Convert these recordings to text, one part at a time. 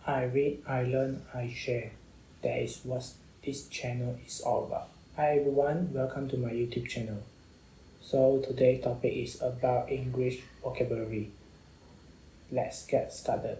I read, I learn, I share. That is what this channel is all about. Hi everyone, welcome to my YouTube channel. So today's topic is about English vocabulary. Let's get started.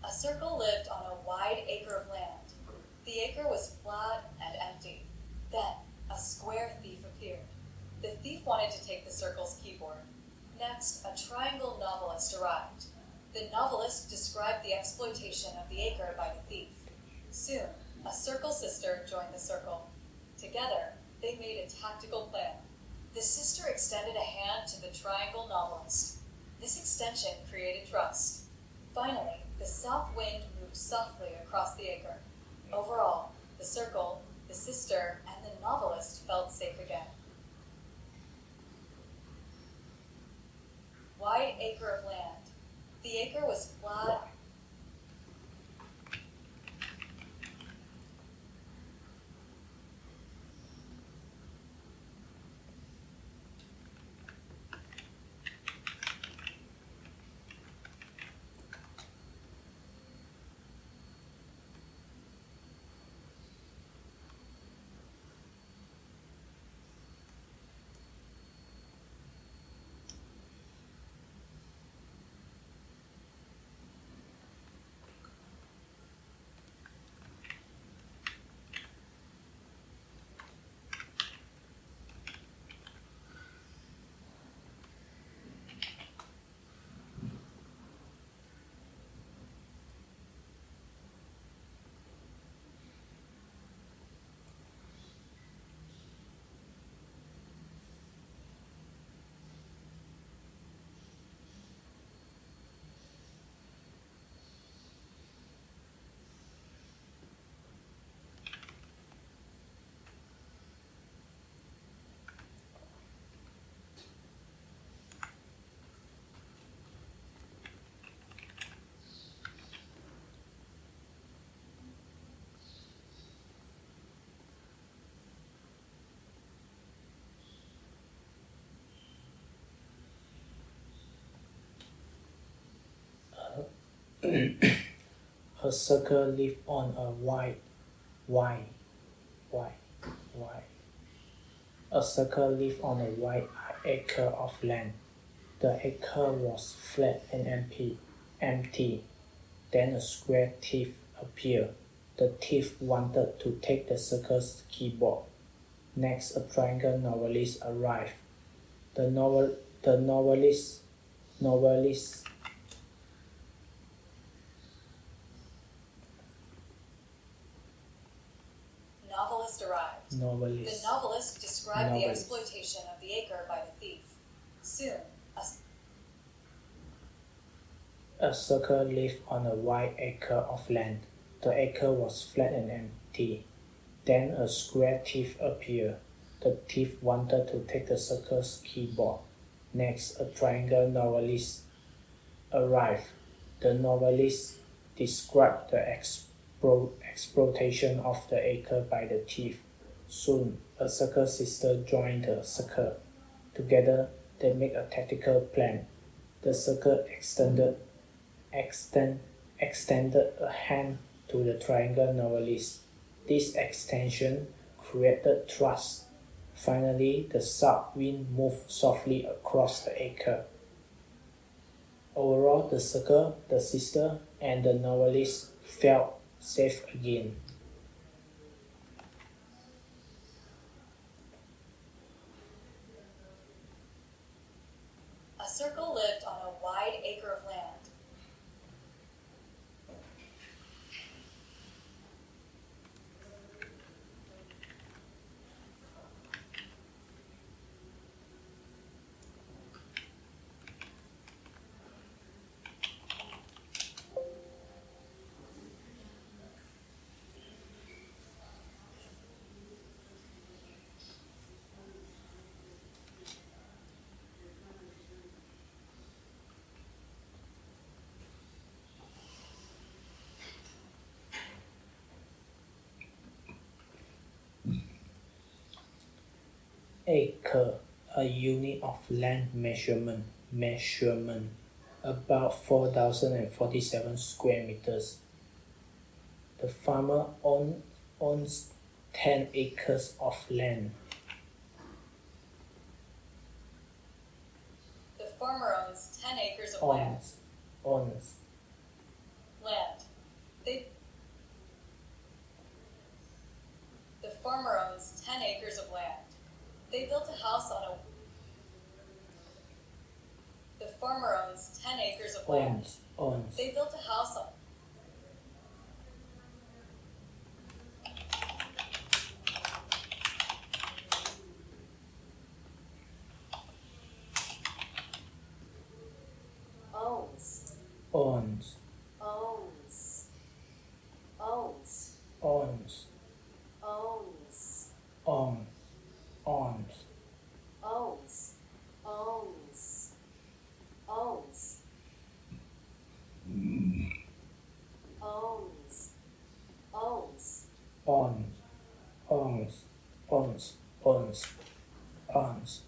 A circle lived on a wide acre of land. The acre was flat and empty. Then, a square thief appeared. The thief wanted to take the circle's keyboard. Next, a triangle novelist arrived. The novelist described the exploitation of the acre by the thief. Soon, a circle sister joined the circle. Together, they made a tactical plan. The sister extended a hand to the triangle novelist. This extension created trust. Finally, the south wind moved softly across the acre. Overall, the circle, the sister, and the novelist felt safe again. Wide acre of land. The acre was flat. A circle lived on a wide, wide. A circle lived on a wide acre of land. The acre was flat and empty. Then a square thief appeared. The thief wanted to take the circle's keyboard. Next, a triangle novelist arrived. The novelist Novelist arrived. The novelist described the exploitation of the acre by the thief. Soon, A circle lived on a wide acre of land. The acre was flat and empty. Then a square thief appeared. The thief wanted to take the circle's keyboard. Next, a triangle novelist arrived. The novelist described the exploitation of the acre by the thief. Soon, a circle sister joined the circle. Together, they made a tactical plan. The circle extended a hand to the triangle novelist. This extension created trust. Finally, the south wind moved softly across the acre. Overall, the circle, the sister, and the novelist felt safe again. A circle lived on a wide acre of land. Acre, a unit of land measurement, about 4,047 square meters. The farmer owns 10 acres of land. The farmer owns 10 acres of land. Owns. Land. The farmer owns 10 acres of land. They built a house on a. The farmer owns 10 acres of land. Owns. They built a house on. Owns. Owns. Owns. Owns. Owns. Owns. Owns. Owns. Owns. Owns. Owns. Owns. Owns. Owns.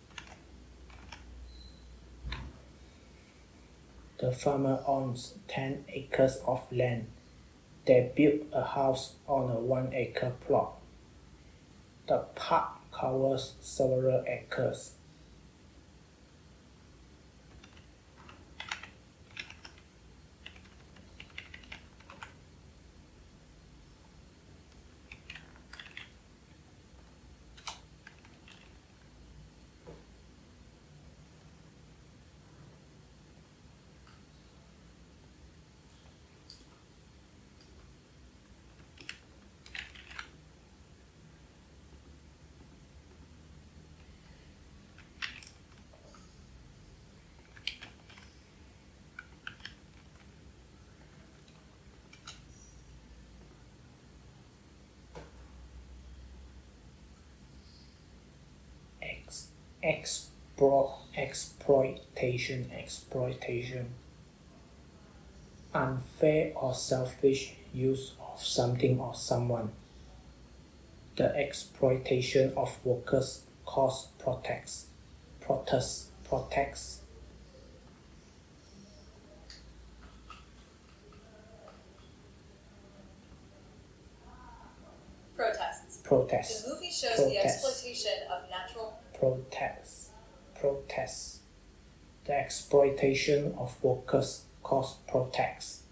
The farmer owns 10 acres of land. They built a house on a 1-acre plot. The park covers several acres. Exploitation. Unfair or selfish use of something or someone. The exploitation of workers cause protests. Protests. The movie shows the exploitation of natural. Protests. The exploitation of workers cause protests.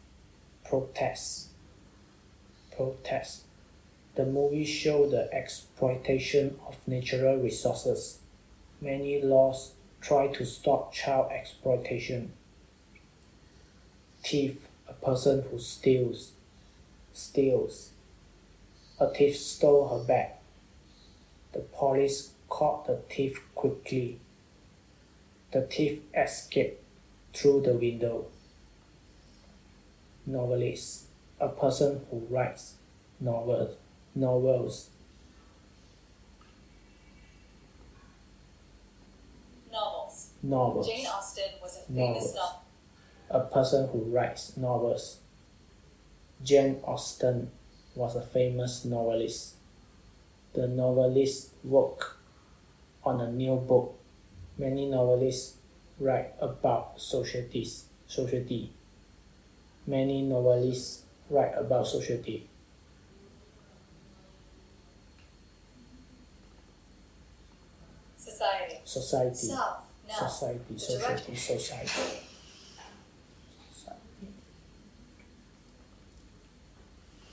The movie shows the exploitation of natural resources. Many laws try to stop child exploitation. Thief, a person who steals. A thief stole her bag. The police caught the thief quickly. The thief escaped through the window. Novelist. A person who writes novels. Novels. Novels. Jane Austen was a famous Novels. novelist. A person who writes novels. Jane Austen was a famous novelist. The novelist worked on a new book. Many novelists write about society. Many novelists write about society. Society. South. Now. Society. The Society. direction. Society.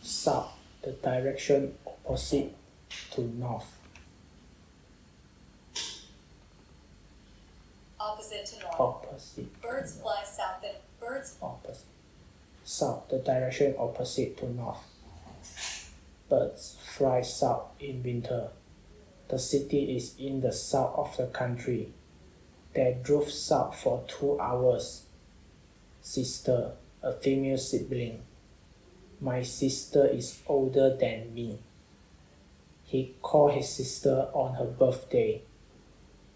South, the direction opposite to north. Opposite to north. Opposite. Birds fly south and birds. Opposite. South, the direction opposite to north. Birds fly south in winter. The city is in the south of the country. They drove south for 2 hours. Sister, a female sibling. My sister is older than me. He called his sister on her birthday.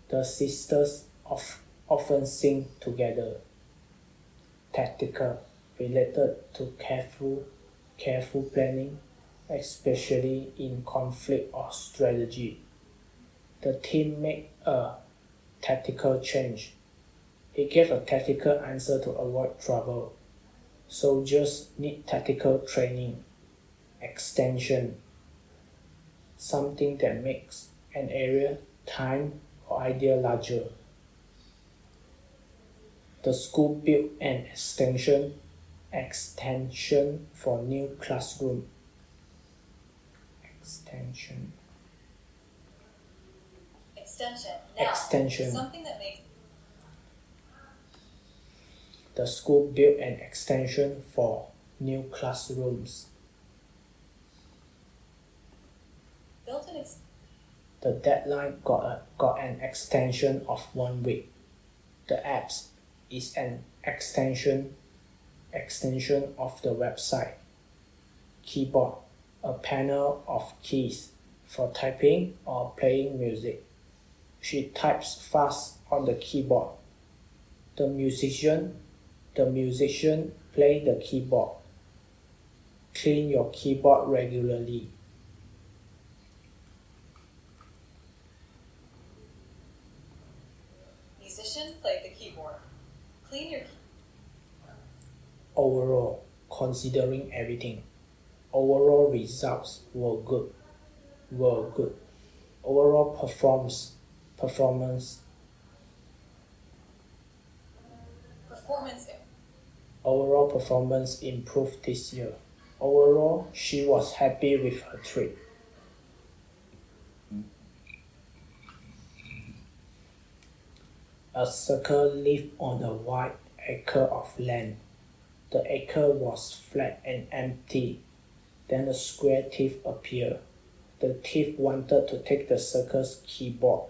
The sisters often sing together. Tactical, related to careful planning, especially in conflict or strategy. The team made a tactical change. He gave a tactical answer to avoid trouble. Soldiers need tactical training. Extension, something that makes an area, time, or idea larger. The school built an extension for new classroom. Extension. Now. Extension. Something that makes. The school built an extension for new classrooms. The deadline got an extension of 1 week. The apps is an extension of the website. Keyboard, a panel of keys for typing or playing music. She types fast on the keyboard. The musician play the keyboard. Clean your keyboard regularly. Musician played the keyboard. Clean your. Overall, considering everything, overall results were good. Overall performance. Overall performance improved this year. Overall, she was happy with her trip. A circle lived on a wide acre of land. The acre was flat and empty. Then a square thief appeared. The thief wanted to take the circle's keyboard.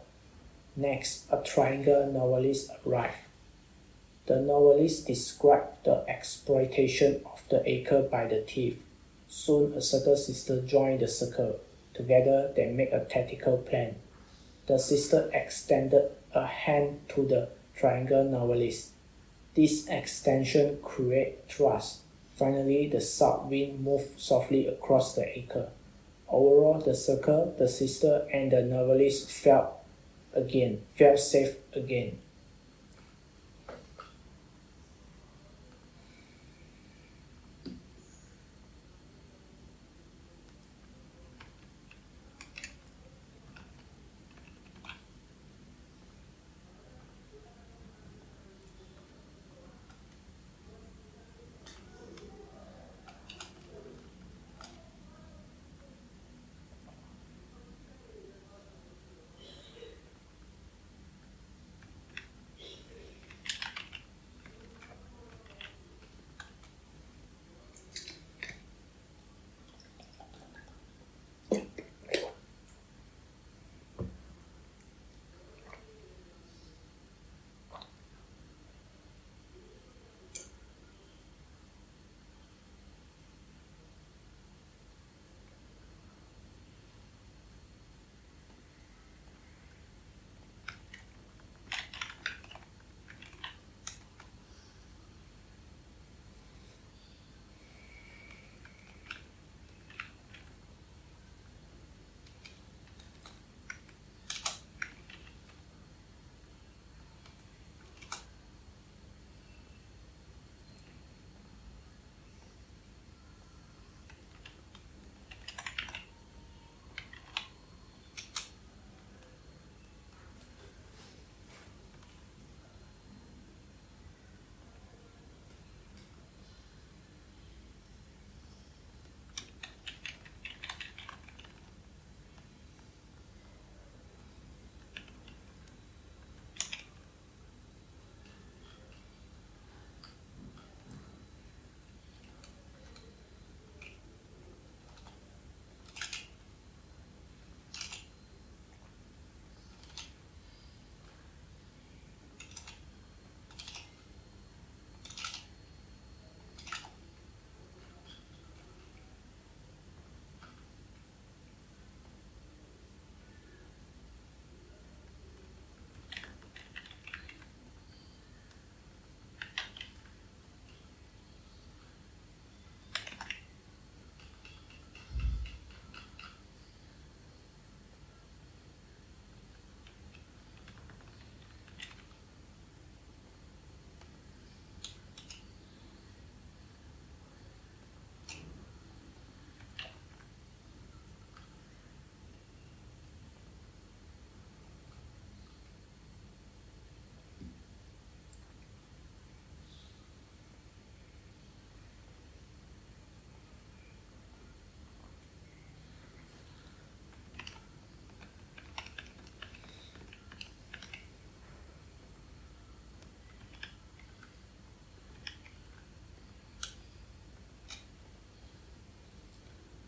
Next, a triangle novelist arrived. The novelist described the exploitation of the acre by the thief. Soon a circle sister joined the circle. Together they made a tactical plan. The sister extended a hand to the triangle novelist. This extension created trust. Finally, the south wind moved softly across the acre. Overall, the circle, the sister, and the novelist felt safe again.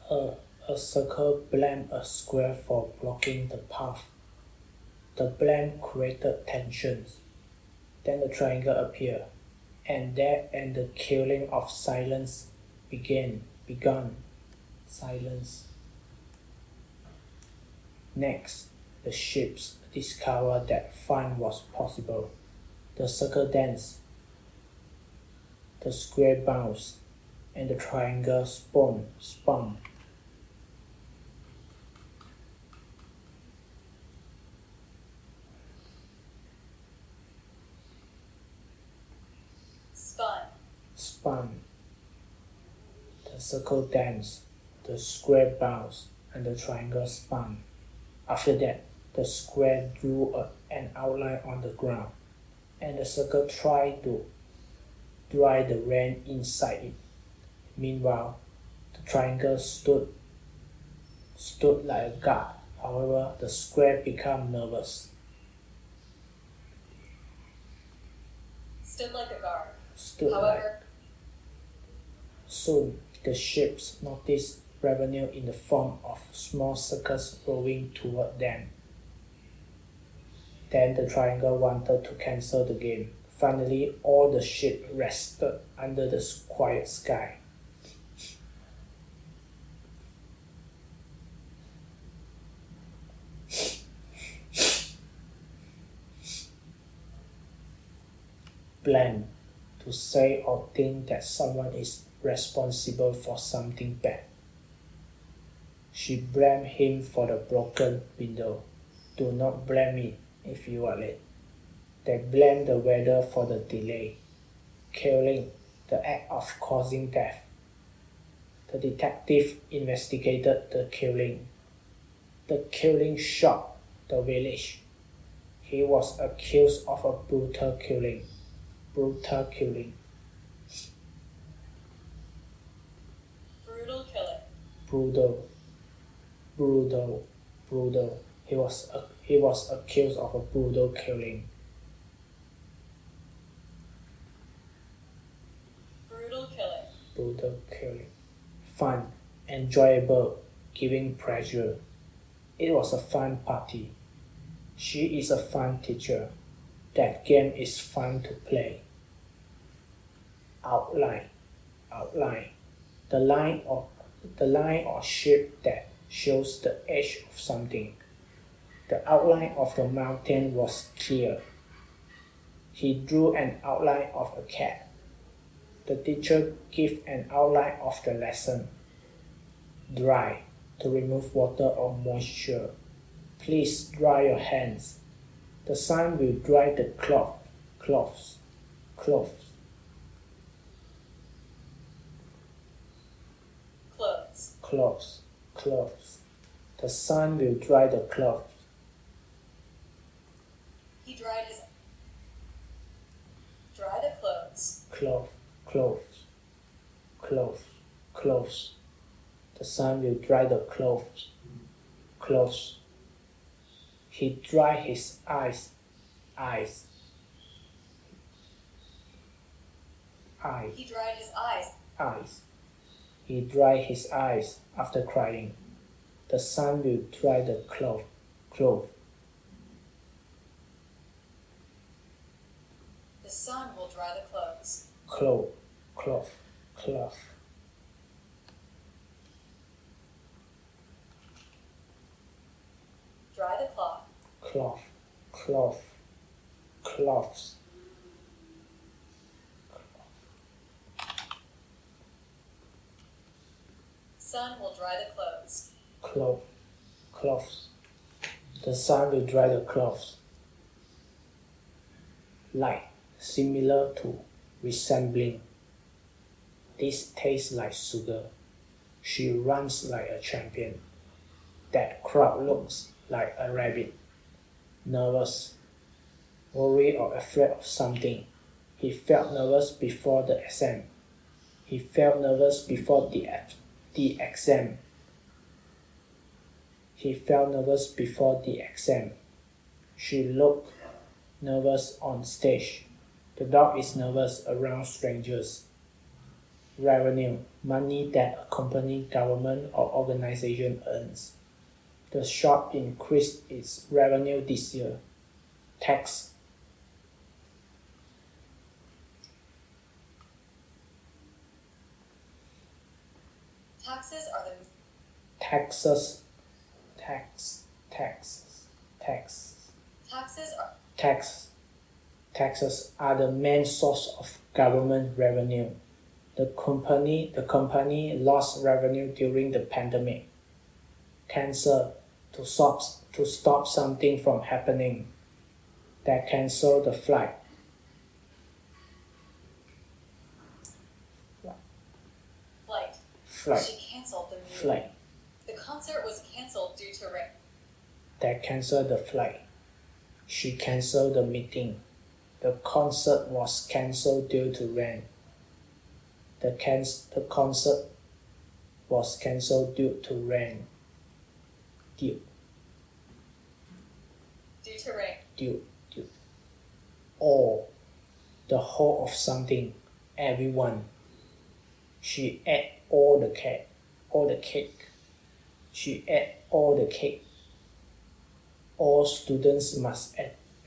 A circle blamed a square for blocking the path. The blame created tensions. Then the triangle appeared, and the killing of silence begun. Silence. Next, the ships discovered that fun was possible. The circle danced, the square bounced, and the triangle spun. Spun. The circle danced, the square bounced, and the triangle spun. After that, the square drew an outline on the ground, and the circle tried to dry the rain inside it. Meanwhile, the triangle stood like a guard. However, the square became nervous. Stood like a guard. However, soon the ships noticed revenue in the form of small circles rowing toward them. Then the triangle wanted to cancel the game. Finally, all the ships rested under the quiet sky. Blame. To say or think that someone is responsible for something bad. She blamed him for the broken window. Do not blame me if you are late. They blamed the weather for the delay. Killing, the act of causing death. The detective investigated the killing. The killing shocked the village. He was accused of a brutal killing. Brutal killing. Brutal killing. Brutal. He was accused of a brutal killing. Brutal killing. Fun, enjoyable, giving pleasure. It was a fun party. She is a fun teacher. That game is fun to play. Outline. The line or shape that shows the edge of something. The outline of the mountain was clear. He drew an outline of a cat. The teacher gave an outline of the lesson. Dry, to remove water or moisture. Please dry your hands. The sun will dry the cloths. The sun will dry the cloths. He dried the clothes. Clothes. The sun will dry the clothes. He dried his eyes. He dried his eyes. He dried his eyes after crying. The sun will dry the cloth. The sun will dry the clothes. Cloth. Dry the cloth. Cloths. Sun will dry the clothes. Cloths. The sun will dry the cloths. Like, similar to, resembling. This tastes like sugar. She runs like a champion. That crowd looks like a rabbit. Nervous, worried or afraid of something. He felt nervous before the exam. He felt nervous before the exam. He felt nervous before the exam. She looked nervous on stage. The dog is nervous around strangers. revenue, money that a company, government, or organization earns. The shop increased its revenue this year. Tax. Taxes are the Taxes. Taxes. Taxes are the main source of government revenue. The company lost revenue during the pandemic. Cancel, to stop something from happening. They cancel the flight. She canceled the meeting. Flight. The concert was canceled due to rain. They canceled the flight. She canceled the meeting. The concert was canceled due to rain. The concert was canceled due to rain. Due. Due to rain. Due. All. The whole of something. Everyone. She ate all the cake. She ate all the cake. All students must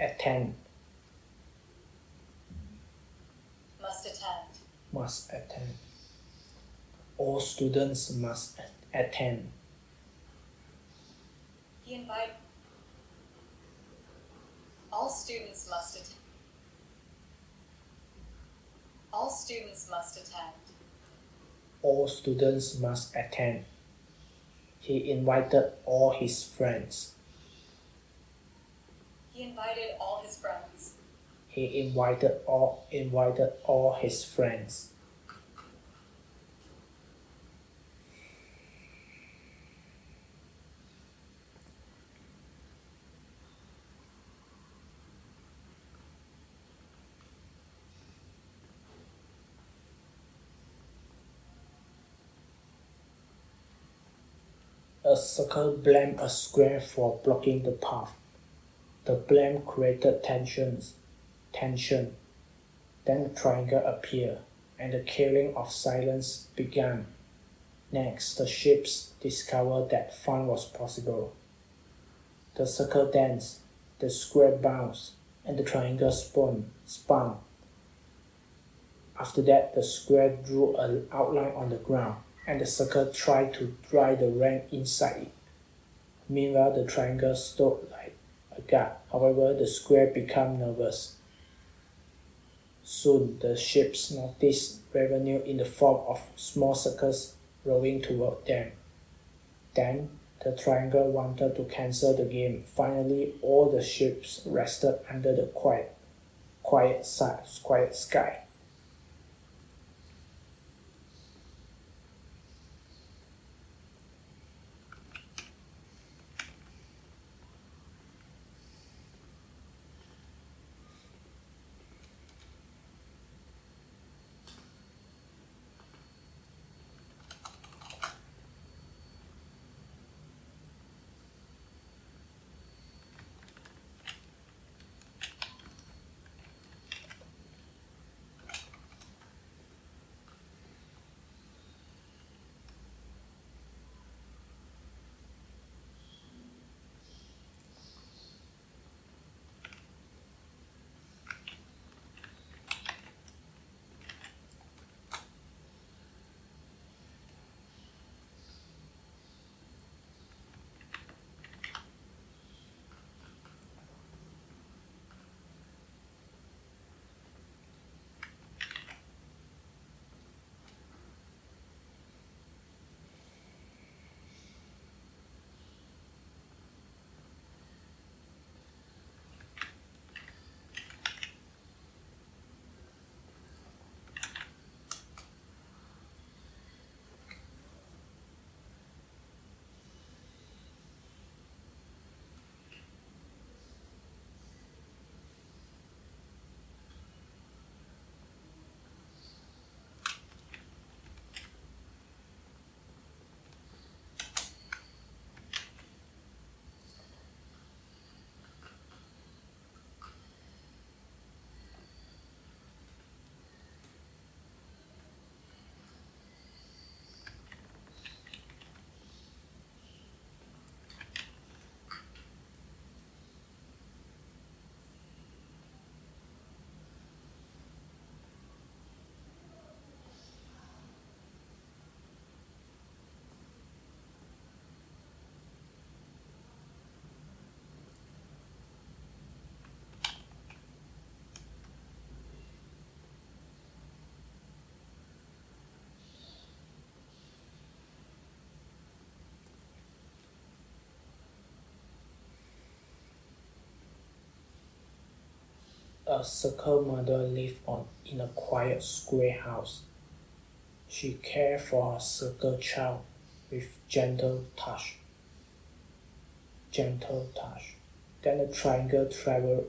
attend. Must attend. All students must attend. He invited. All students must attend. All students must attend. All students must attend. He invited all his friends. He invited all his friends. He invited all his friends. A circle blamed a square for blocking the path. The blame created tension. Then a triangle appeared, and the killing of silence began. Next, the ships discovered that fun was possible. The circle danced, the square bounced, and the triangle spun. After that, the square drew an outline on the ground, and the circle tried to dry the rain inside it. Meanwhile, the triangle stood like a guard. However, the square became nervous. Soon, the ships noticed revenue in the form of small circles rowing toward them. Then, the triangle wanted to cancel the game. Finally, all the ships rested under the quiet sky. A circle mother lived in a quiet square house. She cared for her circle child with gentle touch. Gentle touch. Then the triangle traveler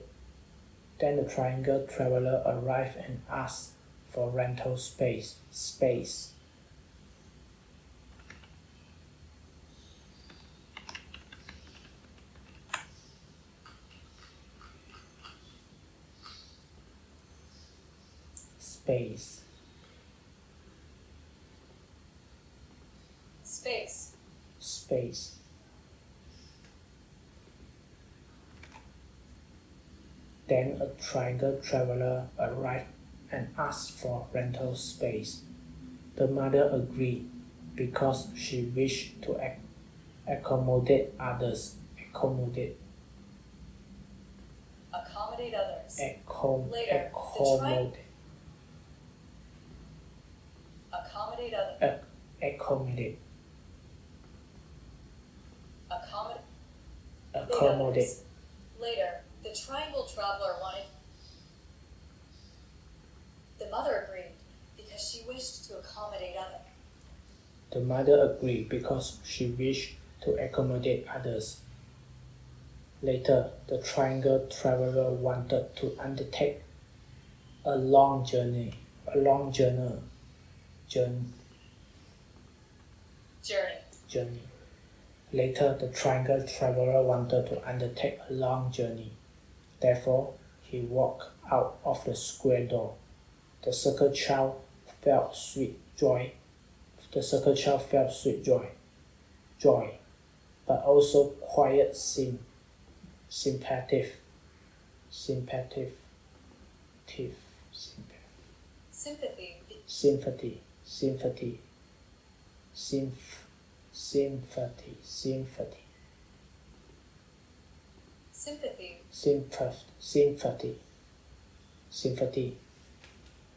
arrived and asked for rental space. Space. Space. Space. Space. Then a triangle traveler arrived and asked for rental space. The mother agreed because she wished to accommodate others. Accommodate others. Later, Accommodate. Accommodate others. Accommodate. Accommodate. Later, the triangle traveler wanted. The mother agreed because she wished to accommodate others. The mother agreed because she wished to accommodate others. Later, the triangle traveler wanted to undertake a long journey. Journey. Later, the triangle traveler wanted to undertake a long journey. Therefore, he walked out of the square door. The circle child felt sweet joy. Joy, but also quiet sympathy.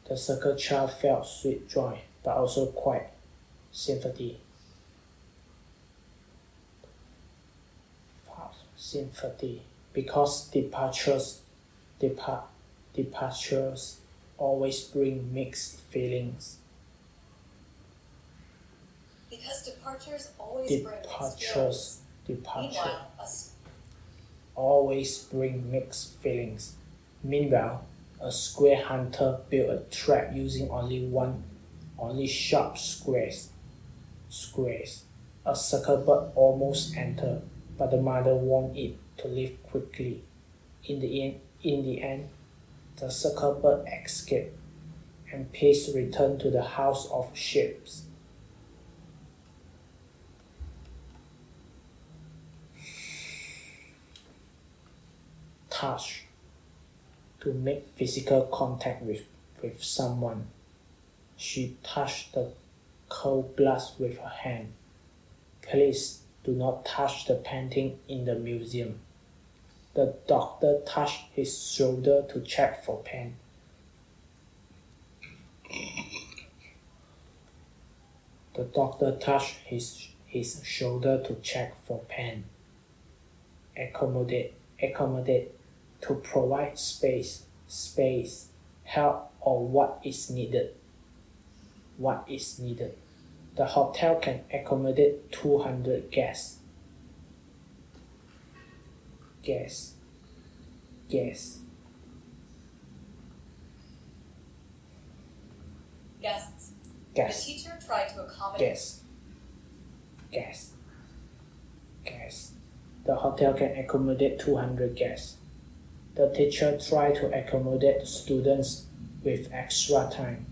The circle child felt sweet joy, but also quiet sympathy. Because departures always bring mixed feelings. Because departures always bring mixed feelings. Meanwhile, always bring mixed feelings. Meanwhile, a square hunter built a trap using only sharp squares. A circle bird almost entered, but the mother warned it to leave quickly. In the end, the circle bird escaped, and peace returned to the house of shapes. Touch. To make physical contact with someone. She touched the cold glass with her hand. Please do not touch the painting in the museum. The doctor touched his shoulder to check for pain. The doctor touched his shoulder to check for pain. Accommodate. To provide space, help, or what is needed. The hotel can accommodate 200 guests. Guests. The teacher tried to accommodate. Guests. The hotel can accommodate 200 guests. The teacher tried to accommodate students with extra time.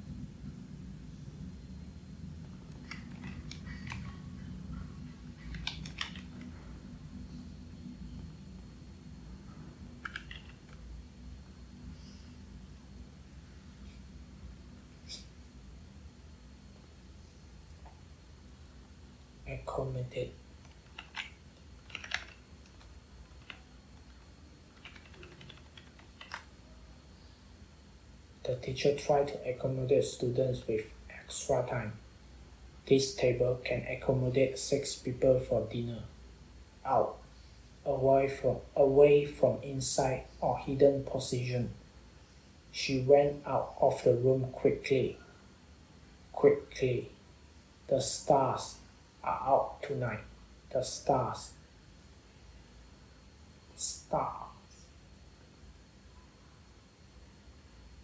Accommodate. The teacher tried to accommodate students with extra time. This table can accommodate 6 people for dinner. Out, away from inside or hidden position. She went out of the room quickly. Quickly. The stars are out tonight. The stars. Stars.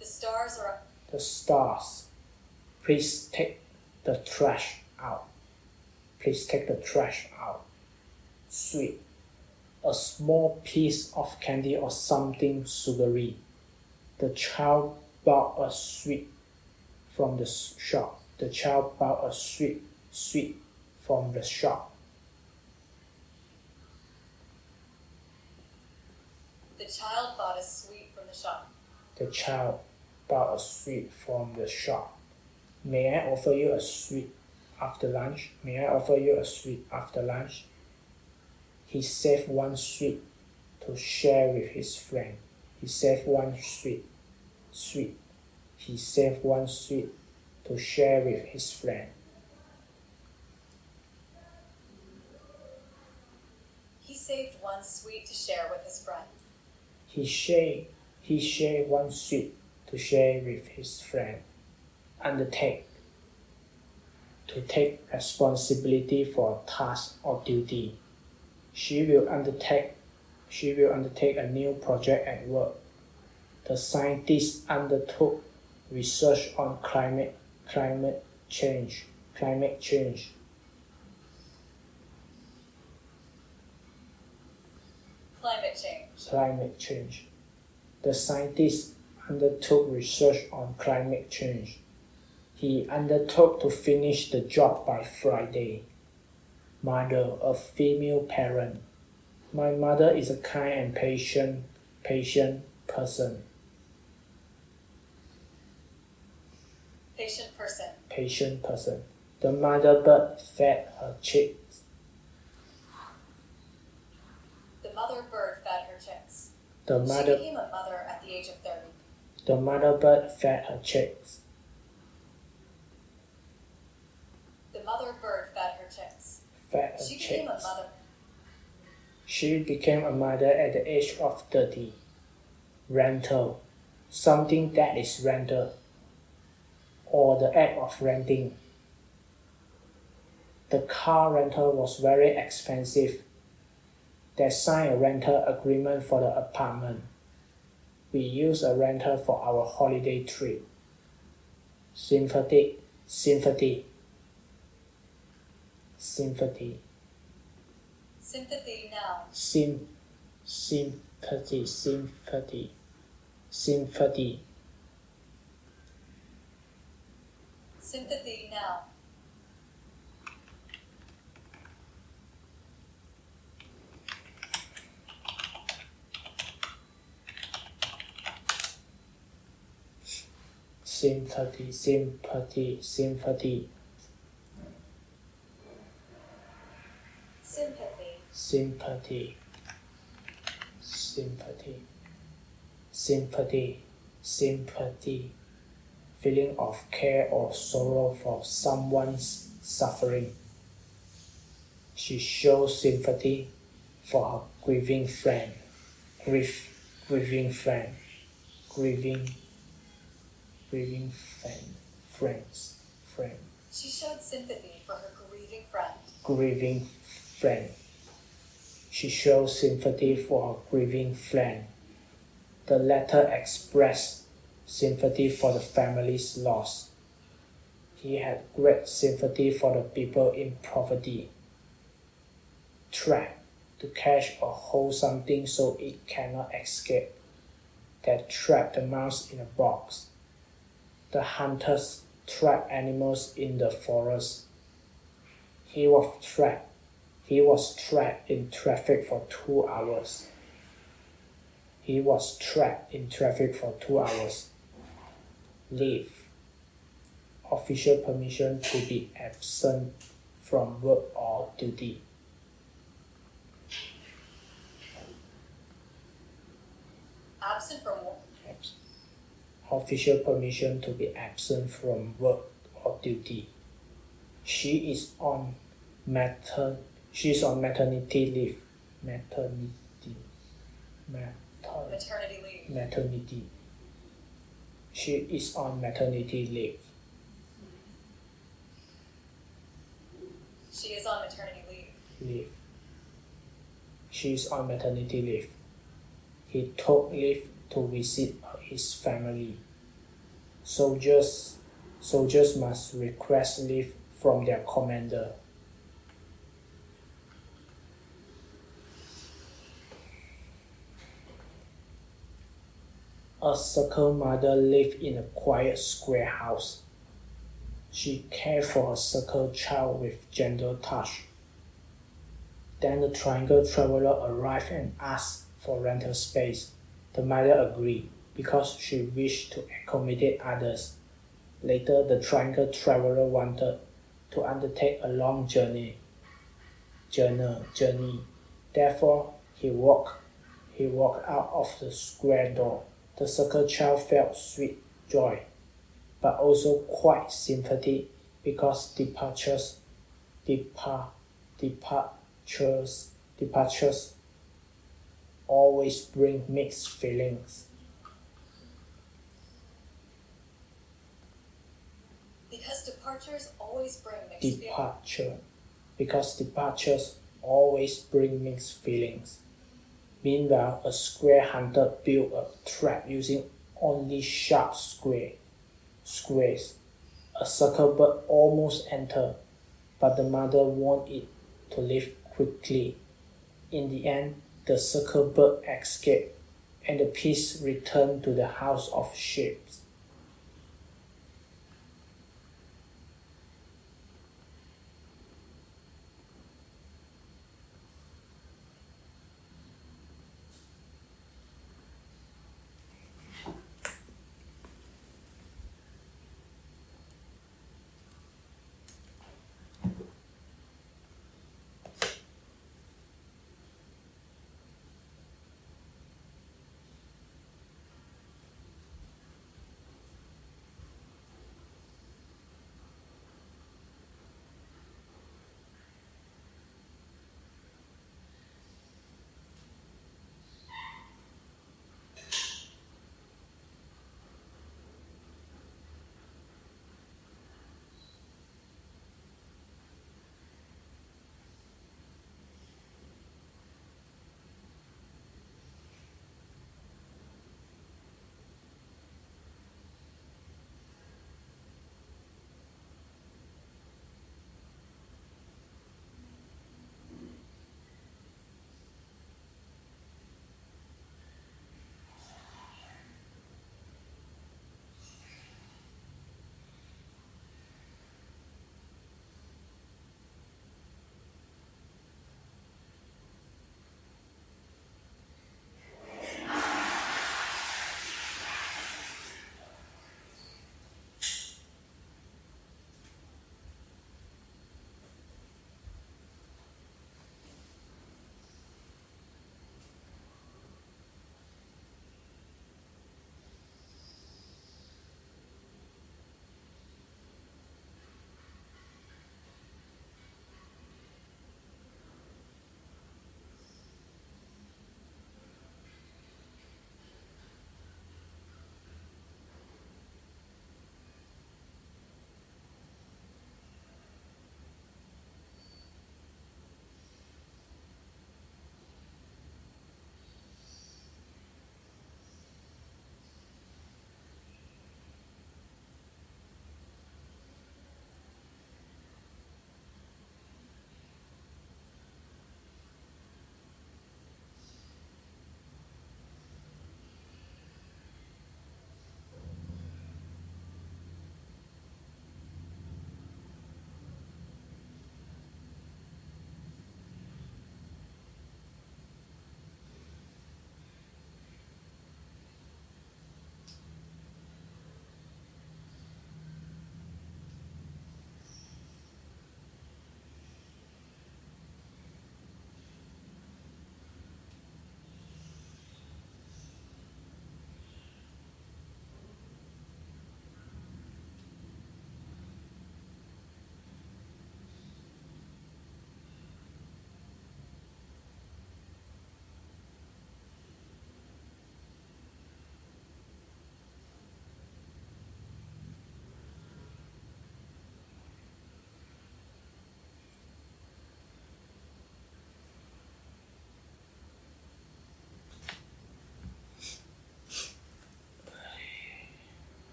The stars are. The stars. Please take the trash out. Please take the trash out. Sweet. A small piece of candy or something sugary. The child bought a sweet from the shop. The child bought a sweet from the shop. The child bought a sweet from the shop. The child bought a sweet from the shop. May I offer you a sweet after lunch? May I offer you a sweet after lunch? He saved one sweet to share with his friend. He saved one sweet. He saved one sweet to share with his friend. He saved one sweet to share with his friend. He shared one sweet to share with his friend. Undertake. To take responsibility for a task or duty. She will undertake a new project at work. The scientists undertook research on climate change. Climate change. Climate change. The scientists undertook research on climate change. He undertook to finish the job by Friday. Mother, a female parent. My mother is a kind and patient person. Patient person. The mother bird fed her chicks. The mother bird fed her chicks. The mother, She became a mother at the age of 30. the mother bird fed her chicks. The mother bird fed her chicks. Fed her She chicks. became a mother. She became a mother at the age of 30. Rental. Something that is rental. Or the act of renting. The car rental was very expensive. They signed a rental agreement for the apartment. We used a rental for our holiday trip. Sympathy. Sympathy now. Sympathy. Sympathy now. Sympathy. Sympathy. Sympathy. Feeling of care or sorrow for someone's suffering. She shows sympathy for her grieving friend. Grieving friend. She showed sympathy for her grieving friend. Grieving friend. She shows sympathy for her grieving friend. The letter expressed sympathy for the family's loss. He had great sympathy for the people in poverty. Trap. To catch or hold something so it cannot escape. They trapped the mouse in a box. The hunters trapped animals in the forest. He was trapped in traffic for 2 hours. Leave. Official permission to be absent from work or duty. Absent from work. Official permission to be absent from work or duty. She is on maternity leave. Maternity. She is on maternity leave. She is on maternity leave. She is on maternity leave. He took leave to visit his family. Soldiers must request leave from their commander. A circle mother lived in a quiet square house. She cared for her circle child with gentle touch. Then the triangle traveler arrived and asked for rental space. The mother agreed because she wished to accommodate others. Later, the triangle traveler wanted to undertake a long journey. Therefore, he walked out of the square door. The circle child felt sweet joy, but also quite sympathy because departures always bring mixed feelings. Because departures always bring mixed feelings. Meanwhile, a square hunter built a trap using only sharp squares. A circle bird almost entered, but the mother warned it to leave quickly. In the end, the circle bird escaped, and the piece returned to the house of shapes.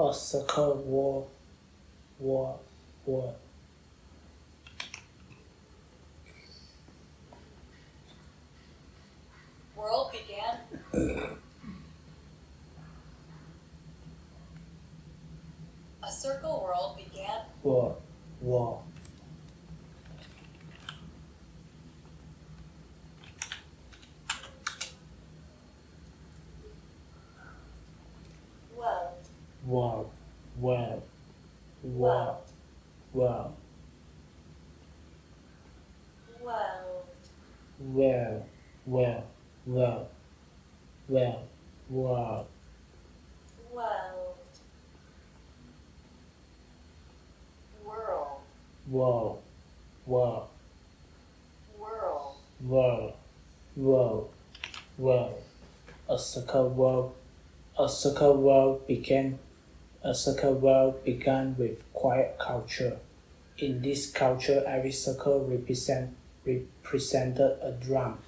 A circle world. World began. A circle world began. World. World. World. World. World. A circle world began. A circle world began with quiet culture. In this culture, every circle represented a drum.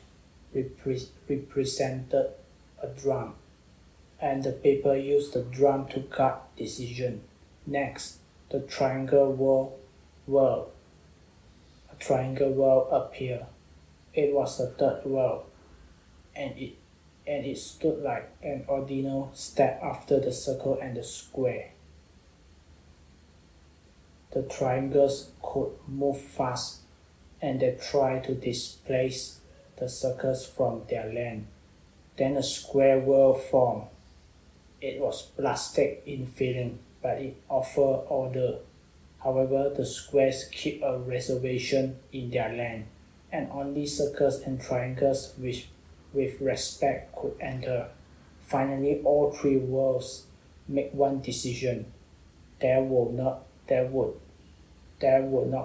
And the people used the drum to guide decision. Next, the triangle world. A triangle world appeared. It was the third world, and it stood like an ordinal step after the circle and the square. The triangles could move fast, and they tried to displace the circles from their land. Then a square world formed. It was plastic in feeling, but it offered order. However, the squares keep a reservation in their land, and only circles and triangles with respect could enter. Finally, all three worlds make one decision. They would not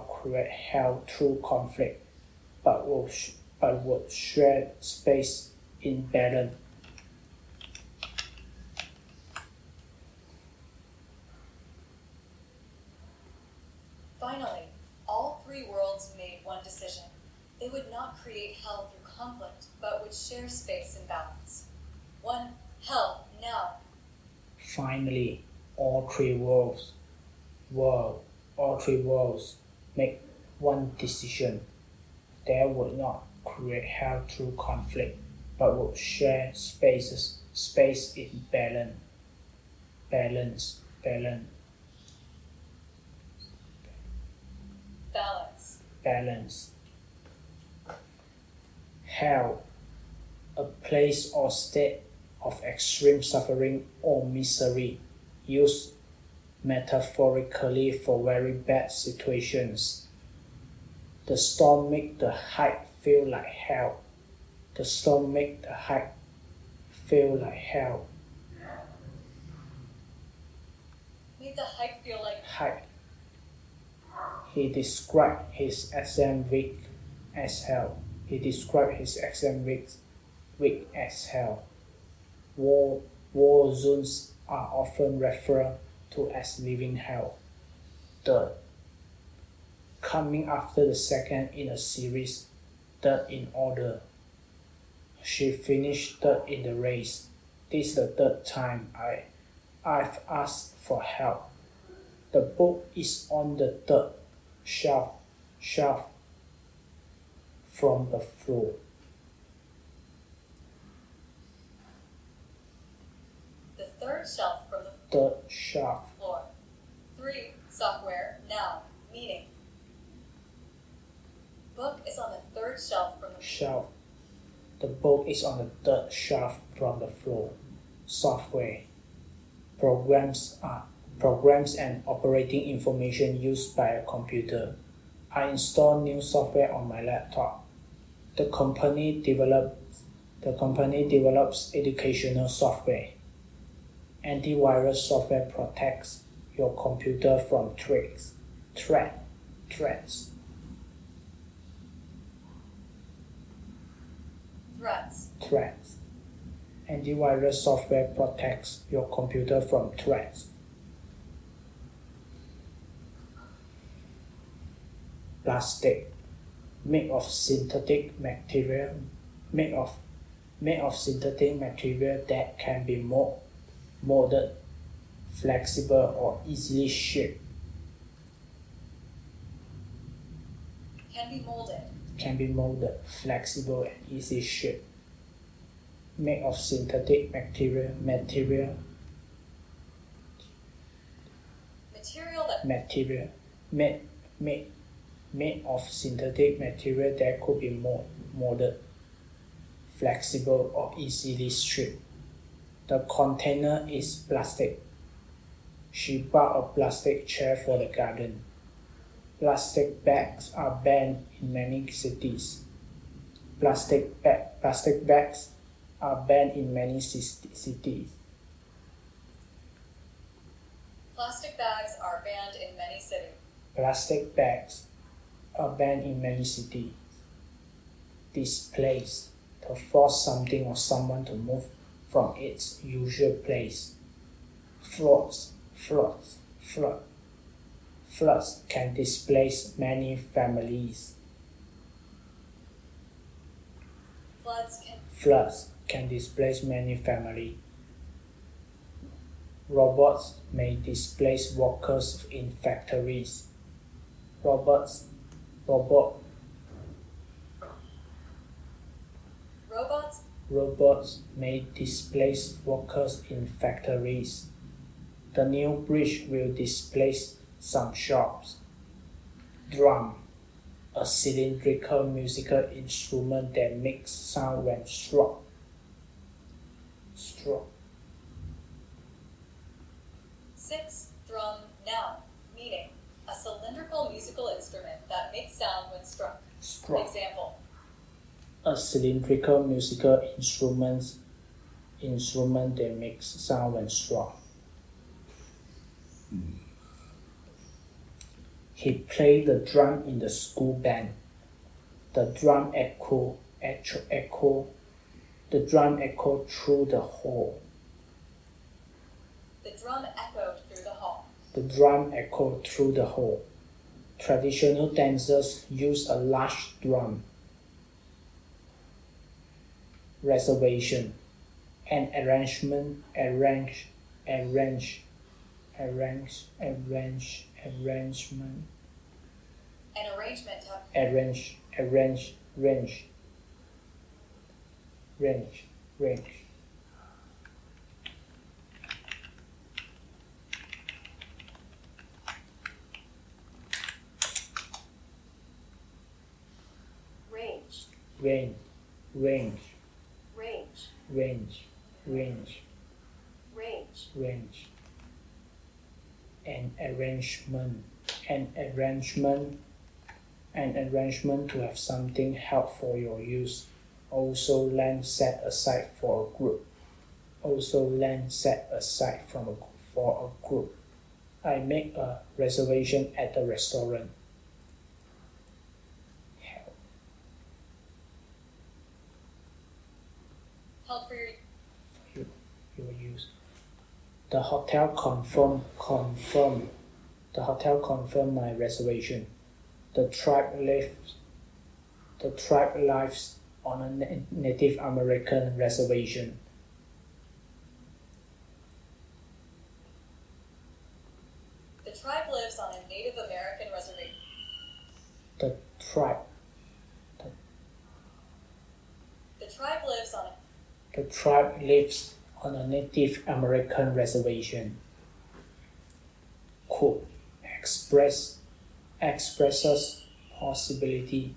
create hell through conflict, but would share space in balance. Finally, all three worlds made one decision. They would not create hell through conflict, but would share space and balance. One hell now. Finally, all three worlds make one decision. They would not create hell through conflict, but would share space in balance. Hell, a place or state of extreme suffering or misery, used metaphorically for very bad situations. The storm makes the height feel like hell. Made the height feel like height. He described his exam week as hell. Week as hell. War zones are often referred to as living hell. Third, coming after the second in a series, third in order. She finished third in the race. This is the third time I've asked for help. The book is on the third shelf from the floor. The third shelf from the third shelf. Floor. 3. Software now. Meaning. Book is on the third shelf from the shelf. The book is on the third shelf from the floor. Software. Programs and operating information used by a computer. I install new software on my laptop. The company develops educational software. Antivirus software protects your computer from threats. Threats. Antivirus software protects your computer from threats. Plastic, made of synthetic material that can be molded, flexible or easily shaped, can be molded, flexible and easy shaped, made of synthetic material made of synthetic material that could be molded, flexible or easily stripped. The container is plastic. She bought a plastic chair for the garden. Plastic bags are banned in many cities. Plastic bags are banned in many cities. Plastic bags are banned in many cities. Plastic bags are banned in many cities. Displace, to force something or someone to move from its usual place. Floods can displace many families. Floods can displace many families. Robots may displace workers in factories. Robots may displace workers in factories. The new bridge will displace some shops. Drum, a cylindrical musical instrument that makes sound when struck. 6. Drum, noun, meaning a cylindrical musical instrument that makes sound when struck. Example: a cylindrical musical instrument that makes sound when struck. He played the drum in the school band. The drum echoed through the hall. The drum echoed through the hall. Traditional dancers use a large drum. Reservation, an arrangement an arrangement to have something held for your use. Also land set aside for a group. For a group. I make a reservation at the restaurant. help for your use. The hotel confirmed my reservation. The tribe lives on a Native American reservation. The tribe lives on a Native American reservation. The tribe lives on a Native American reservation. Could expresses possibility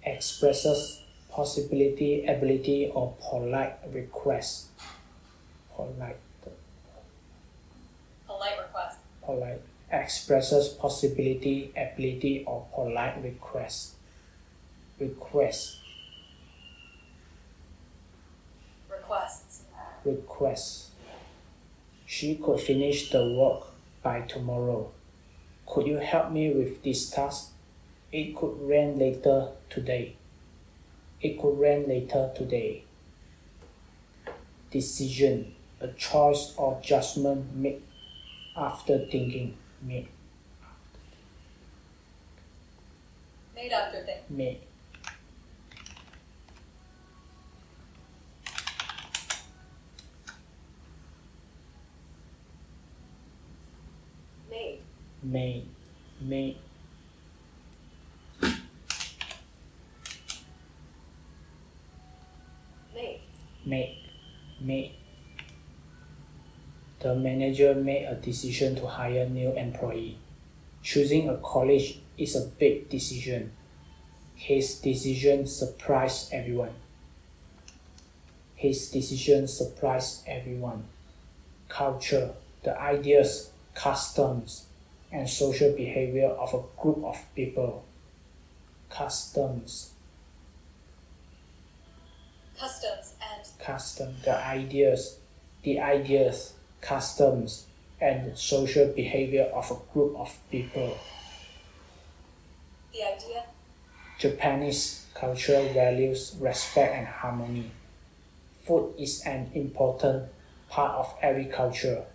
expresses possibility, ability, or polite request. Polite expresses possibility, ability, or polite request. Requests. She could finish the work by tomorrow. Could you help me with this task? It could rain later today. Decision, a choice or judgment made after thinking. Made after thinking. Made. may, may, Make. make. The manager made a decision to hire new employee. Choosing a college is a big decision. His decision surprised everyone. Culture, the ideas, customs, and social behavior of a group of people. Customs, the ideas, customs, and social behavior of a group of people. The idea. Japanese cultural values respect and harmony. Food is an important part of every culture.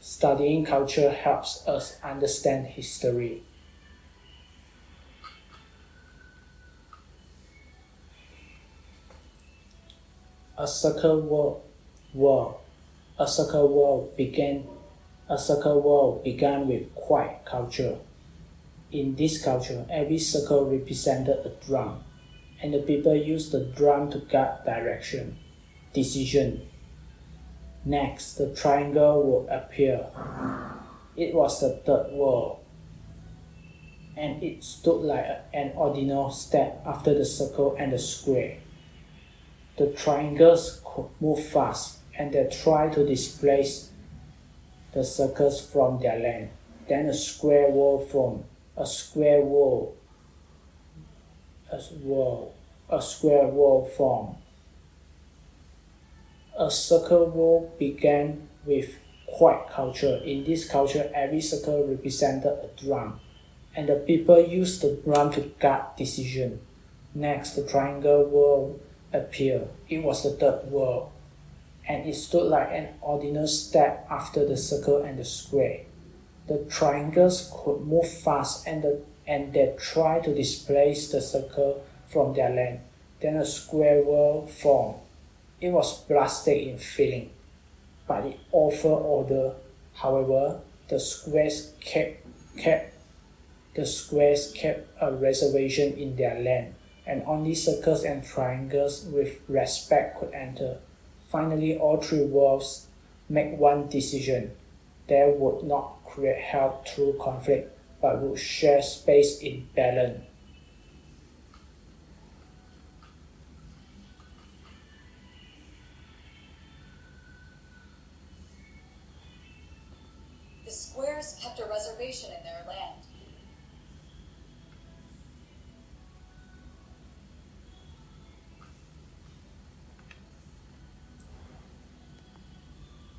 Studying culture helps us understand history. A circle world began with quiet culture. In this culture, every circle represented a drum, and the people used the drum to guide direction, decision. Next, the triangle would appear. It was the third world, and it stood like an ordinal step after the circle and the square. The triangles could move fast, and they tried to displace the circles from their land. Then a square world formed. A square world formed. A circle world began with quiet culture. In this culture, every circle represented a drum, and the people used the drum to guide decision. Next, the triangle world appeared. It was the third world, and it stood like an ordinal step after the circle and the square. The triangles could move fast, and they tried to displace the circle from their land. Then a square world formed. It was plastic in feeling, but it offered order. However, the squares kept a reservation in their land, and only circles and triangles with respect could enter. Finally, all three worlds make one decision. They would not create help through conflict, but would share space in balance. The squares kept a reservation in their land.